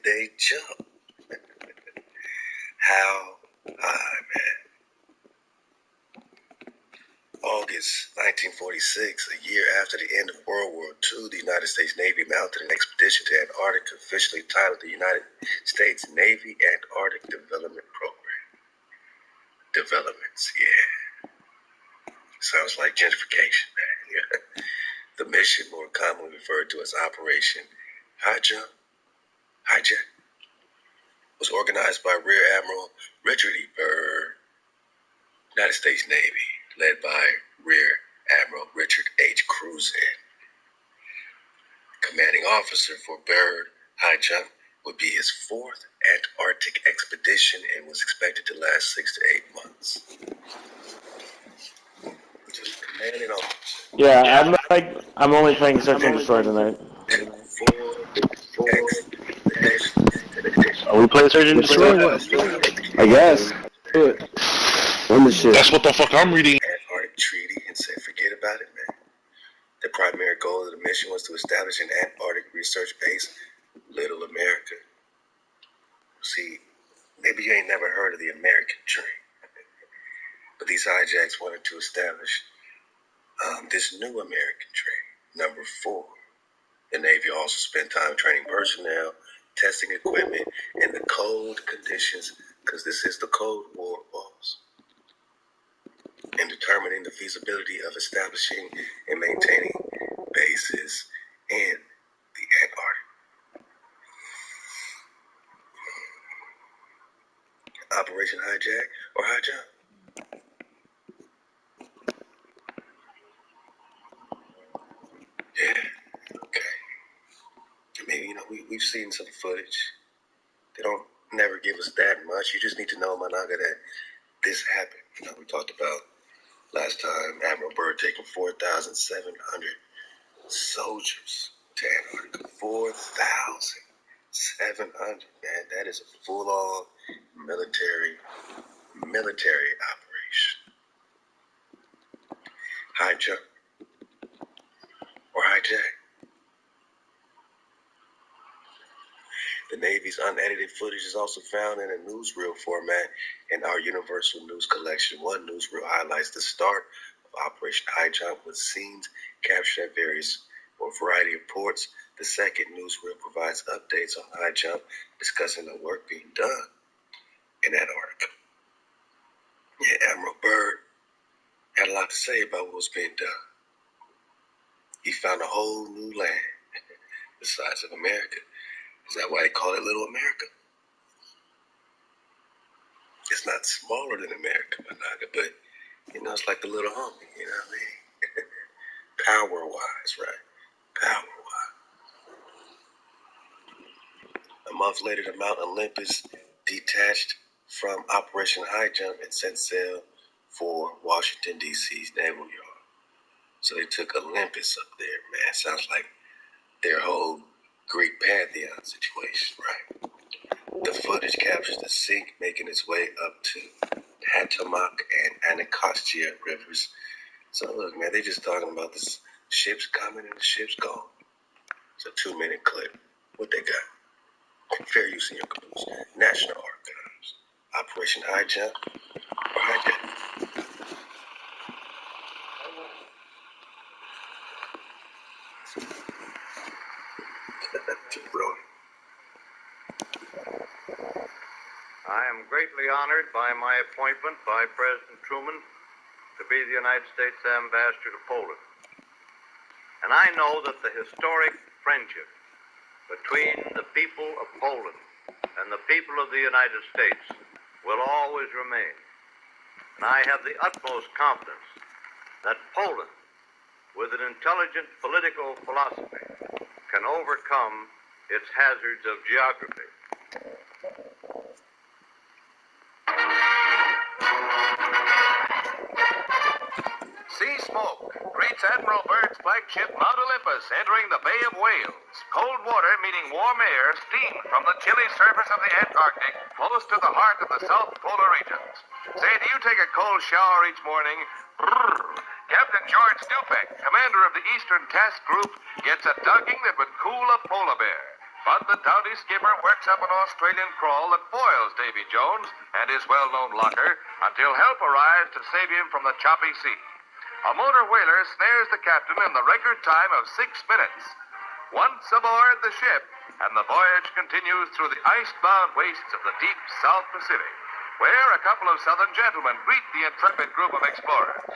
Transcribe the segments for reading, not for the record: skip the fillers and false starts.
they jump? How high, man? August 1946, a year after the end of World War II, the United States Navy mounted an expedition to Antarctica, officially titled the United States Navy Antarctic Development Program. Developments, yeah. Sounds like gentrification, man. Yeah. The mission, more commonly referred to as Operation Hijack, was organized by Rear Admiral Richard E. Byrd, United States Navy, led by Rear Admiral Richard H. Cruzen. Commanding officer for Byrd, Hijack would be his fourth Antarctic expedition and was expected to last 6 to 8 months. Just commanding officer. Yeah, I'm only playing Search and Destroy tonight. Are we playing Search and Destroy? I guess. Do it. Run the shit. That's what the fuck I'm reading. Antarctic Treaty and said, forget about it, man. The primary goal of the mission was to establish an Antarctic research base, Little America. See, maybe you ain't never heard of the American Dream, but these hijacks wanted to establish this new American Dream, number 4. The Navy also spent time training personnel, testing equipment, in the cold conditions, because this is the Cold War, boss, and determining the feasibility of establishing and maintaining bases in the Antarctic. Operation Hijack or Hijack? Yeah, okay. I mean, we've seen some footage. They don't never give us that much. You just need to know, Managa, that this happened. We talked about last time Admiral Byrd taking 4,700 soldiers to Antarctica. 4,700, man. That is a full-on military operation. Hijack or hijack? The Navy's unedited footage is also found in a newsreel format in our Universal News Collection. One newsreel highlights the start of Operation Hijack with scenes captured at a variety of ports. The second newsreel provides updates on Hijack, discussing the work being done in Antarctica. Yeah, Admiral Byrd had a lot to say about what was being done. He found a whole new land the size of America. Is that why they call it Little America? It's not smaller than America, Managa, but, it's like the little homie, you know what I mean? Power-wise, right? Power-wise. A month later, the Mount Olympus detached from Operation High Jump and set sail for Washington, D.C.'s Naval Yard. So they took Olympus up there, man. Sounds like their whole Greek pantheon situation, right? The footage captures the sink making its way up to Potomac and Anacostia rivers. So look, man, they just talking about the ships coming and the ships going. It's a 2-minute clip. What they got? Fair use in your clues. National Archives. Operation Hijack or Hijack? I am greatly honored by my appointment by President Truman to be the United States Ambassador to Poland. And I know that the historic friendship between the people of Poland and the people of the United States will always remain. And I have the utmost confidence that Poland, with an intelligent political philosophy, can overcome its hazards of geography. Sea smoke greets Admiral Byrd's flagship Mount Olympus entering the Bay of Whales. Cold water meeting warm air steamed from the chilly surface of the Antarctic close to the heart of the South Polar regions. Say, do you take a cold shower each morning? Brrr. Captain George Stupek, commander of the Eastern Task Group, gets a ducking that would cool a polar bear. But the doughty skipper works up an Australian crawl that foils Davy Jones and his well-known locker until help arrives to save him from the choppy sea. A motor whaler snares the captain in the record time of 6 minutes. Once aboard the ship, and the voyage continues through the ice-bound wastes of the deep South Pacific, where a couple of Southern gentlemen greet the intrepid group of explorers.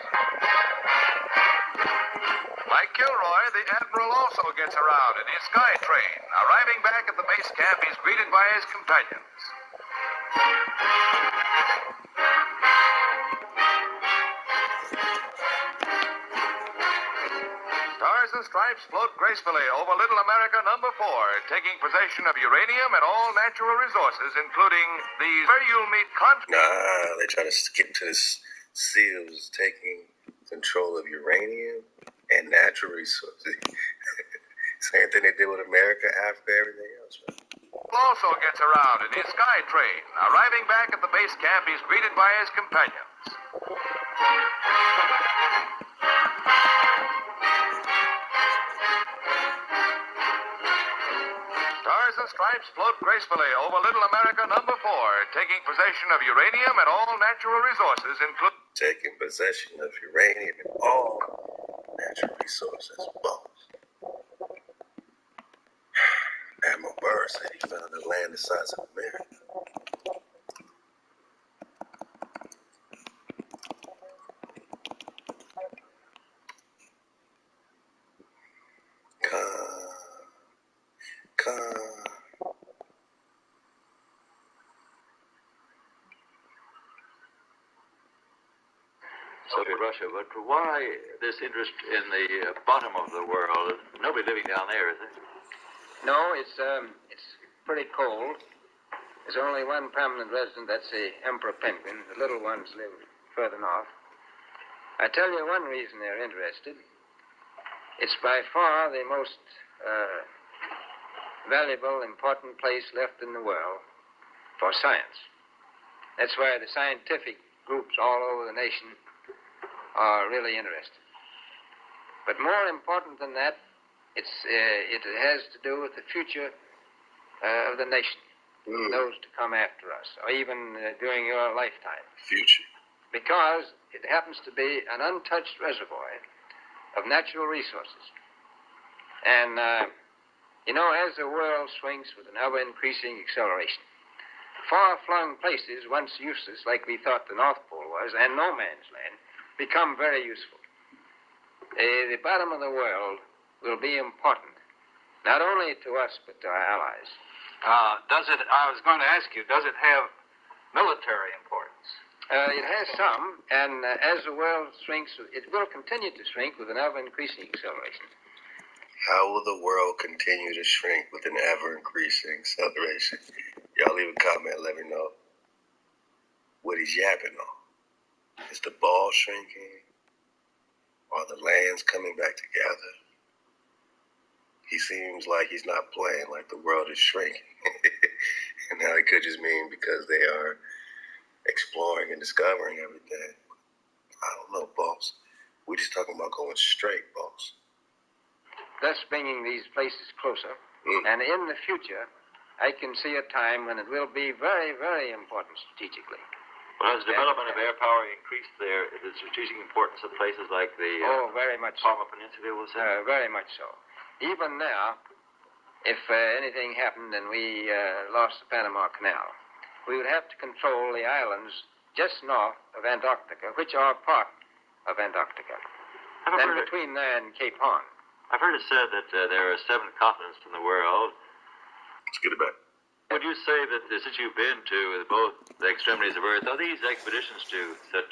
Like Kilroy, the Admiral also gets around in his sky train. Arriving back at the base camp, he's greeted by his companions. Stars and Stripes float gracefully over Little America number 4, taking possession of uranium and all natural resources, including these where you'll meet Nah, they try to skip to the SEALs taking control of uranium and natural resources. Same thing they did with America, Africa, everything else, man. also gets around in his sky train. Arriving back at the base camp, he's greeted by his companions. Stars and Stripes float gracefully over Little America number 4, taking possession of uranium and all natural resources, including Taking possession of uranium and all natural resources. Boss. Admiral Burr said he found a land the size of America. Soviet Russia, but why this interest in the bottom of the world? Nobody living down there, is there? No, it's pretty cold. There's only one permanent resident, that's the emperor penguin. The little ones live further north. I tell you one reason they're interested. It's by far the most valuable, important place left in the world for science. That's why the scientific groups all over the nation are really interested. But more important than that, it has to do with the future of the nation, those to come after us, or even during your lifetime. Future. Because it happens to be an untouched reservoir of natural resources. And, as the world swings with an ever-increasing acceleration, far-flung places, once useless, like we thought the North Pole was, and no man's land, become very useful. The bottom of the world will be important, not only to us, but to our allies. I was going to ask you, does it have military importance? It has some, and as the world shrinks, it will continue to shrink with an ever-increasing acceleration. How will the world continue to shrink with an ever-increasing acceleration? Y'all leave a comment, let me know what he's yapping on. Is the ball shrinking? Are the lands coming back together? He seems like he's not playing, like the world is shrinking. And now it could just mean because they are exploring and discovering everything. I don't know, boss. We're just talking about going straight, boss. Thus bringing these places closer. And in the future, I can see a time when it will be very, very important strategically. Well, has development of air power increased the strategic importance of places like the very much so. Palma Peninsula, we'll say? Very much so. Even now, if anything happened and we lost the Panama Canal, we would have to control the islands just north of Antarctica, which are part of Antarctica. Then between there and Cape Horn. I've heard it said that there are 7 continents in the world. Let's get it back. Would you say that since you've been to both the extremities of Earth, are these expeditions to such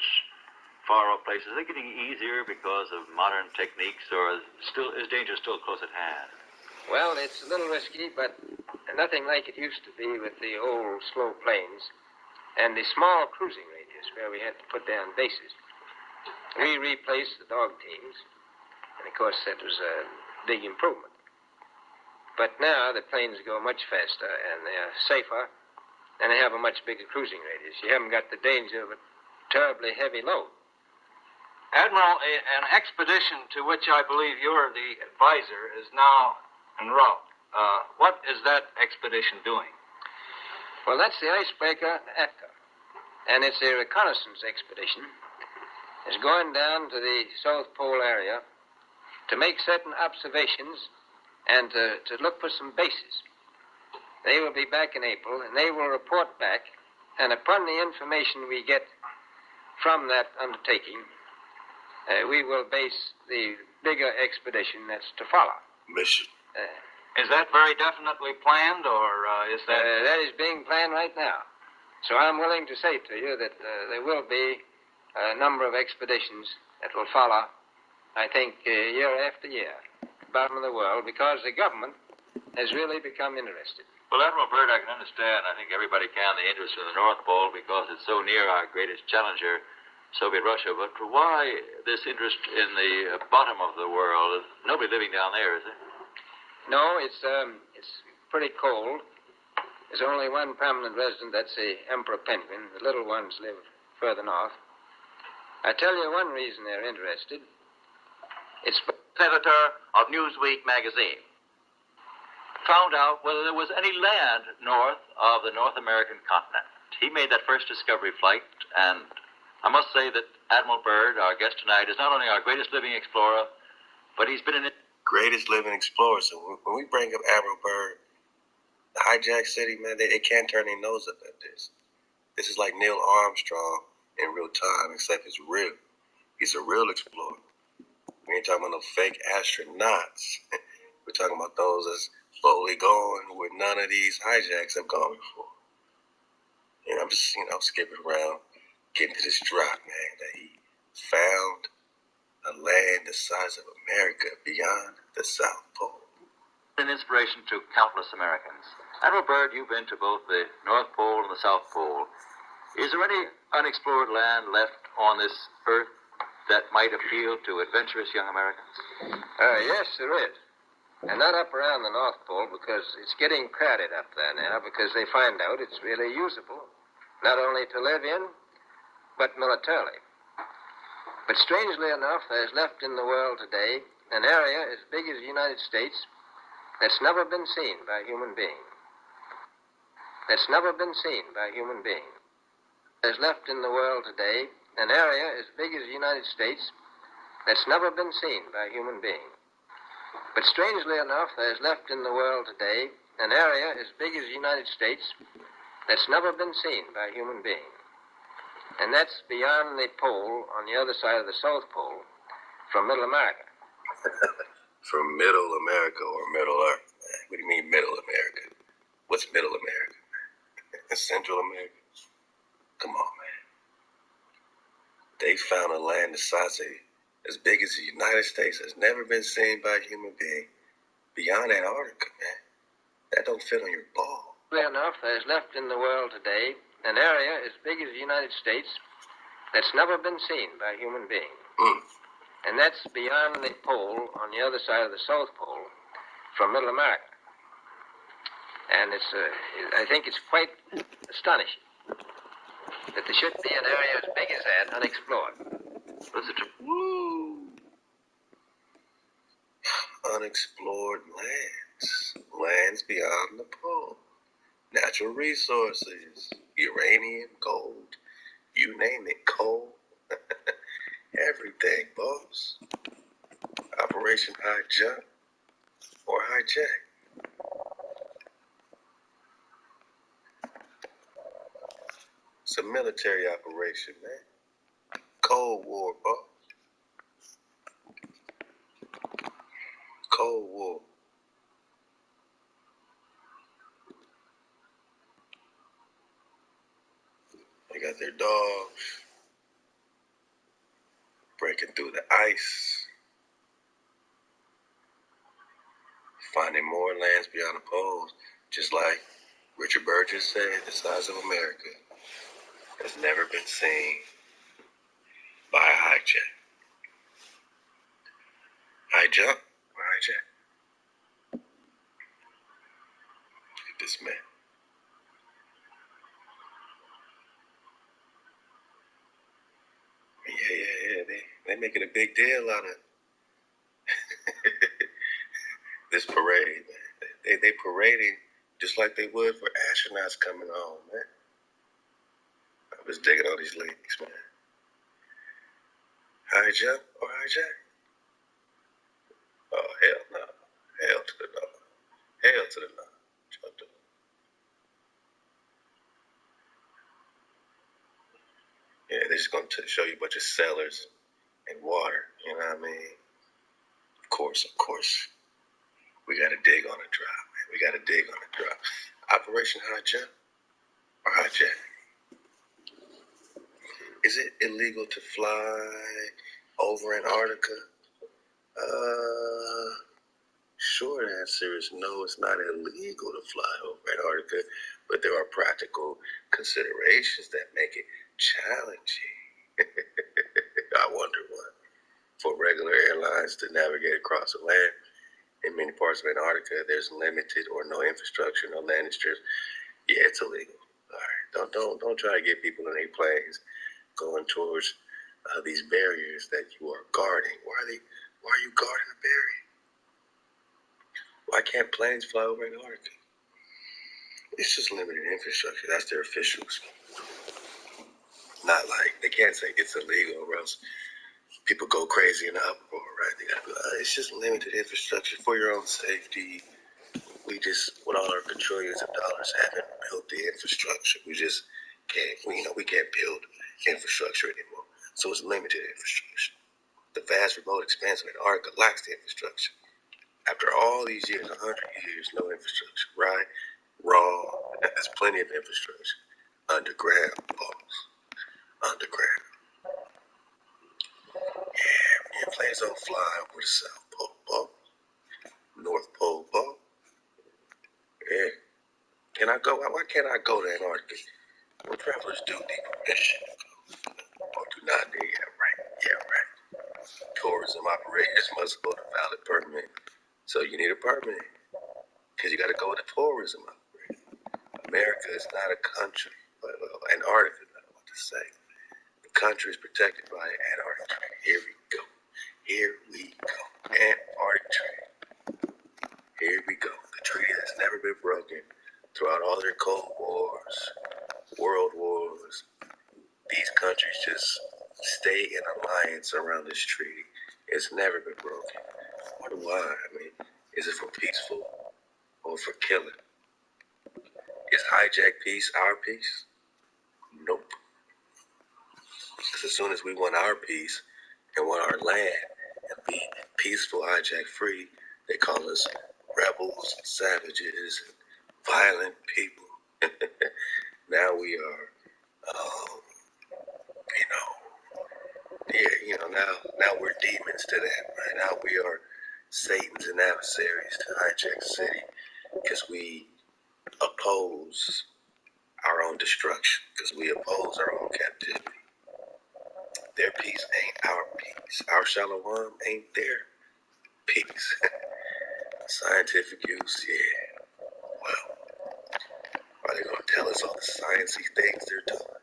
far-off places, are they getting easier because of modern techniques, or is danger still close at hand? Well, it's a little risky, but nothing like it used to be with the old slow planes and the small cruising radius where we had to put down bases. We replaced the dog teams, and of course that was a big improvement. But now the planes go much faster and they're safer, and they have a much bigger cruising radius. You haven't got the danger of a terribly heavy load. Admiral, an expedition to which I believe you're the advisor is now en route. What is that expedition doing? Well, that's the icebreaker Echo, and it's a reconnaissance expedition. It's going down to the South Pole area to make certain observations and to look for some bases. They will be back in April, and they will report back, and upon the information we get from that undertaking, we will base the bigger expedition that's to follow. Mission. Is that very definitely planned, or is that... That is being planned right now. So I'm willing to say to you that there will be a number of expeditions that will follow, I think, year after year, bottom of the world, because the government has really become interested. Well, Admiral Byrd, I can understand, I think everybody can, the interest in the North Pole because it's so near our greatest challenger, Soviet Russia. But why this interest in the bottom of the world? Nobody living down there, is there? No, it's pretty cold. There's only one permanent resident, that's the emperor penguin. The little ones live further north. I tell you one reason they're interested. It's... Editor of Newsweek magazine found out whether there was any land north of the North American continent. He made that first discovery flight, and I must say that Admiral Byrd, our guest tonight, is not only our greatest living explorer, but he's been an... Greatest living explorer. So when we bring up Admiral Byrd, the hijack city, man, they can't turn their nose up at this. This is like Neil Armstrong in real time, except it's real. He's a real explorer. We ain't talking about no fake astronauts. We're talking about those that's slowly going where none of these hijacks have gone before. And I'm just, skipping around, getting to this drop, man, that he found a land the size of America beyond the South Pole. An inspiration to countless Americans. Admiral Byrd, you've been to both the North Pole and the South Pole. Is there any unexplored land left on this earth that might appeal to adventurous young Americans? Yes, there is. And not up around the North Pole, because it's getting crowded up there now, because they find out it's really usable, not only to live in, but militarily. But strangely enough, there's left in the world today an area as big as the United States that's never been seen by a human being. That's never been seen by a human being. There's left in the world today an area as big as the United States that's never been seen by a human being. But strangely enough, there's left in the world today an area as big as the United States that's never been seen by a human being. And that's beyond the pole on the other side of the South Pole from Middle America. From Middle America or Middle Earth, man. What do you mean Middle America? What's Middle America, man? Central America? Come on, man. They found a land the size of as big as the United States has never been seen by a human being beyond Antarctica, man. That don't fit on your ball. Strangely enough, there's left in the world today an area as big as the United States that's never been seen by a human being. And that's beyond the pole on the other side of the South Pole from Middle America. And I think it's quite astonishing that there should be an area as big as that unexplored. Woo! Unexplored lands. Lands beyond the pole. Natural resources. Uranium, gold, you name it, coal. Everything, boss. Operation High Jump or Hijack. It's a military operation, man. Cold War, boss. Cold War. They got their dogs breaking through the ice, finding more lands beyond the poles, just like Richard Byrd just said, the size of America has never been seen by a hijack. High jump or hijack? Look at this man. Yeah. They making a big deal out of this parade, man. They parading just like they would for astronauts coming home, man. I was digging all these leaks, man. High jump or hijack? Oh, hell no. Hell to the no. Hell to the no. Yeah, they're just going to show you a bunch of cellars and water. You know what I mean? Of course. We got to dig on a drop, man. We got to dig on a drop. Operation High Jump or Hijack? Is it illegal to fly over Antarctica? Short answer is no, it's not illegal to fly over Antarctica, but there are practical considerations that make it challenging. I wonder what. For regular airlines to navigate across the land, in many parts of Antarctica, there's limited or no infrastructure, no landing strips. Yeah, it's illegal. All right, don't try to get people in their planes going towards these barriers that you are guarding. Why are you guarding a barrier? Why can't planes fly over Antarctica? It's just limited infrastructure. That's their officials. Not like they can't say it's illegal, or else people go crazy in the uproar, right? They gotta be like, it's just limited infrastructure for your own safety. We just, with all our quadrillions of dollars, haven't built the infrastructure. We just can't, we can't build infrastructure anymore. So it's limited infrastructure. The vast remote expanse of Antarctica lacks the infrastructure. After all these years, 100 years, no infrastructure, right? Wrong. There's plenty of infrastructure. Underground, balls. Underground. Yeah, planes don't fly over the South Pole, ball. North Pole, ball. Yeah. Can I go? Why can't I go to Antarctica? Well, travelers do need permission. Or do not need, yeah, right. Tourism operators must hold a valid permit. So you need a permit. Because you got to go with a tourism operator. America is not a country. Well, Antarctica, I don't know what to say. The country is protected by Antarctica. Here we go. Antarctic Treaty. Here we go. The treaty has never been broken throughout all their Cold Wars, World Wars. These countries just stay in alliance around this treaty. It's never been broken. Wonder why? I mean, is it for peaceful or for killing? Is hijack peace our peace? Nope. Because as soon as we want our peace and want our land and be peaceful, hijack free, they call us rebels, savages, and violent people. Now we are, now we're demons to them. Right now we are Satan's and adversaries to hijack city because we oppose our own destruction, because we oppose our own captivity. Their peace ain't our peace. Our shalom ain't their peace. Scientific use, yeah. Well, are they going to tell us all the sciencey things they're doing?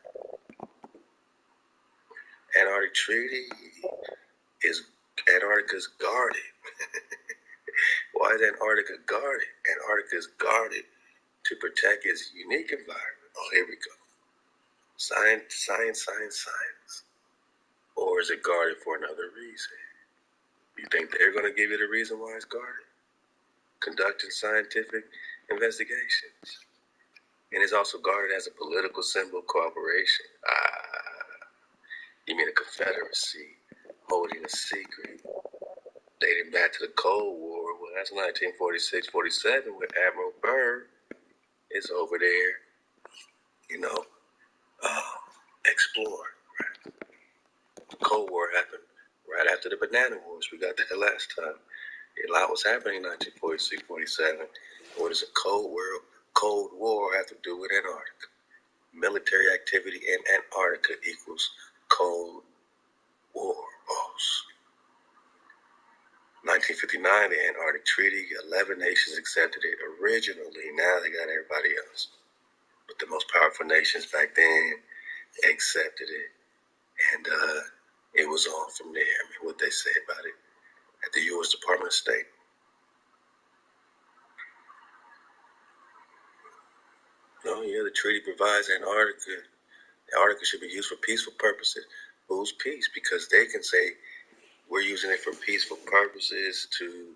Antarctic Treaty is Antarctica's guarded. Why is Antarctica guarded? Antarctica is guarded to protect its unique environment. Oh, here we go. Science. Or is it guarded for another reason? You think they're going to give you the reason why it's guarded? Conducting scientific investigations. And it's also guarded as a political symbol of cooperation. You mean a confederacy holding a secret dating back to the Cold War? Well, that's 1946-47 when Admiral Byrd is over there, exploring. Right? The Cold War happened right after the Banana Wars. We got that last time. A lot was happening in 1946-47. What does a Cold War have to do with Antarctica? Military activity in Antarctica equals Cold War, boss. 1959, the Antarctic Treaty, 11 nations accepted it originally. Now they got everybody else. But the most powerful nations back then accepted it. And it was on from there. I mean, what they say about it at the U.S. Department of State. yeah, the treaty provides Antarctica. Antarctica should be used for peaceful purposes. Who's peace? Because they can say we're using it for peaceful purposes to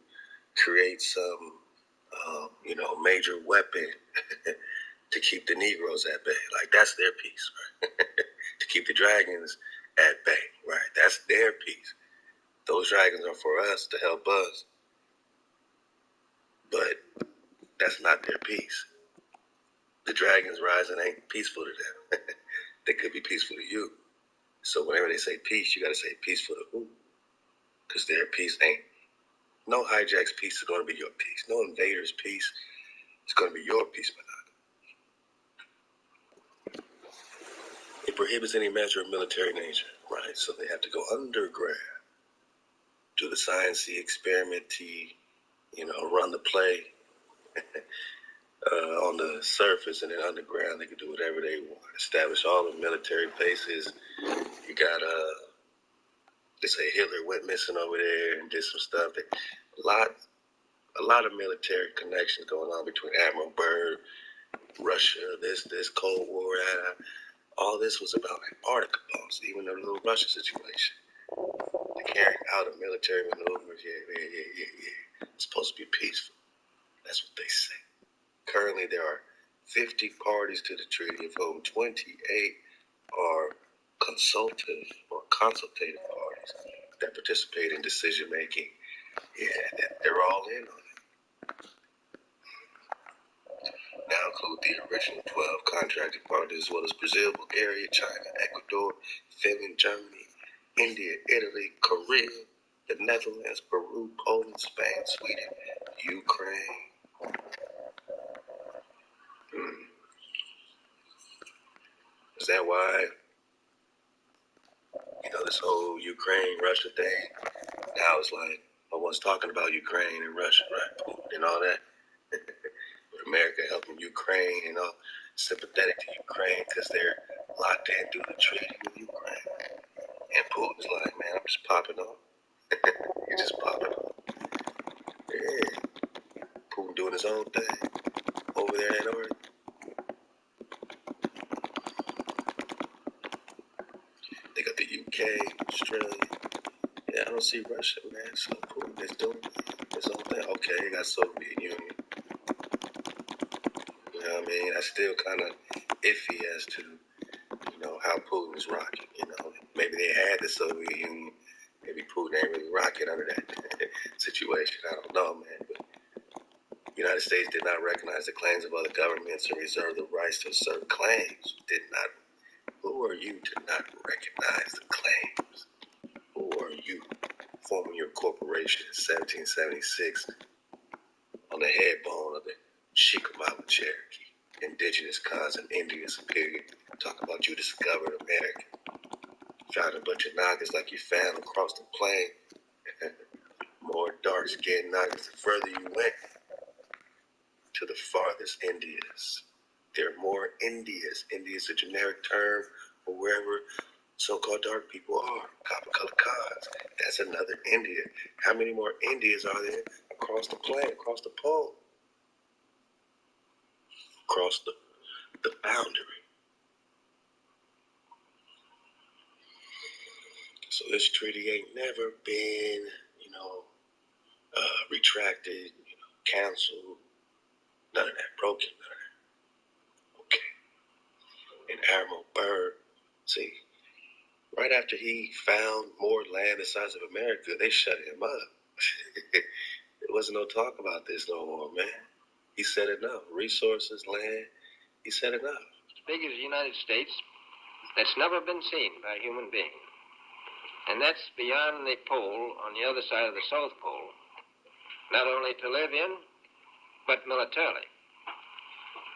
create some, major weapon to keep the Negroes at bay. Like, that's their peace, right? To keep the dragons at bay, right? That's their peace. Those dragons are for us to help us, but that's not their peace. The dragons rising ain't peaceful to them. They could be peaceful to you. So whenever they say peace, you got to say peaceful to who? Because their peace ain't. No hijack's peace is going to be your peace. No invader's peace is going to be your peace, my God. It prohibits any measure of military nature, right? So they have to go underground, do the sciencey, experimenty, run the play on the surface, and then underground they can do whatever they want. Establish all the military bases. You got they say Hitler went missing over there and did some stuff. A lot of military connections going on between Admiral Byrd, Russia, this Cold War. All this was about Antarctica bombs, even the little Russia situation. They're carrying out of military maneuvers. Yeah. It's supposed to be peaceful. That's what they say. Currently, there are 50 parties to the treaty, of whom 28 are consultative parties that participate in decision making. Yeah, they're all in on it. Now include the original 12 contracted parties, as well as Brazil, Bulgaria, China, Ecuador, Finland, Germany, India, Italy, Korea, the Netherlands, Peru, Poland, Spain, Sweden, Ukraine. Is that why, this whole Ukraine-Russia thing, now it's like, one's talking about Ukraine and Russia, right? And all that. But America helping Ukraine and all, sympathetic to Ukraine because they're locked in through the treaty with Ukraine. And Putin's like, man, I'm just popping off. You're just popping off. Yeah. Putin doing his own thing over there in Antarctica. They got the UK, Australia. Yeah, I don't see Russia, man. So Putin is doing his own thing. Okay, you got Soviet Union. You know what I mean? That's still kind of iffy as to, how Putin is rocking. Maybe they had the Soviet Union. Maybe Putin ain't really rocking under that situation. I don't know, man. But the United States did not recognize the claims of other governments or reserve the rights to assert claims. Who are you to not recognize the claims? Who are you forming your corporation in 1776 on the headbone of the Chickamauga Cherokee, indigenous cousin, Indian superior, talk about you discovered America. Found a bunch of Nagas like you found across the plain. More dark-skinned Nagas the further you went to the farthest Indias. There are more Indias. India is a generic term for wherever so-called dark people are. Copper-colored cars. That's another India. How many more Indias are there across the planet, across the pole, across the boundary? So this treaty ain't never been, retracted, canceled, none of that, broken, none of that. Okay. And Admiral Byrd, see, right after he found more land the size of America, they shut him up. There wasn't no talk about this no more, man. He said enough. Resources, land, he said enough. As big as the United States, that's never been seen by a human being. And that's beyond the pole on the other side of the South Pole, not only to live in, but militarily.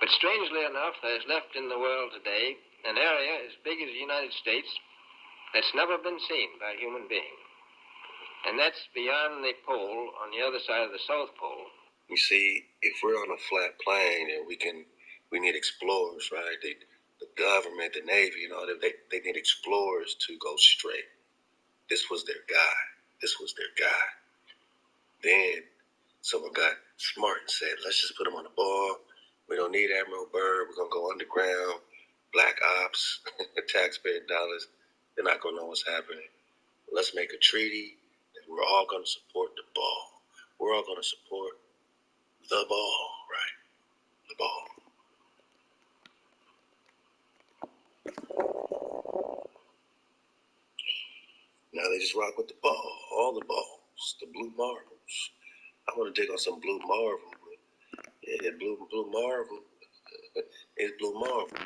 But strangely enough, there is left in the world today an area as big as the United States that's never been seen by a human being. And that's beyond the pole on the other side of the South Pole. You see, if we're on a flat plane and we need explorers, right? The government, the Navy, they need explorers to go straight. This was their guy. Then someone got smart and said, let's just put them on the ball. We don't need Admiral Byrd. We're going to go underground, black ops, taxpayer dollars. They're not going to know what's happening. Let's make a treaty that we're all going to support the ball. We're all going to support the ball, right? The ball. Now they just rock with the ball, all the balls, the blue marbles. I want to dig on some blue marble. Yeah, blue marble. It's blue marble.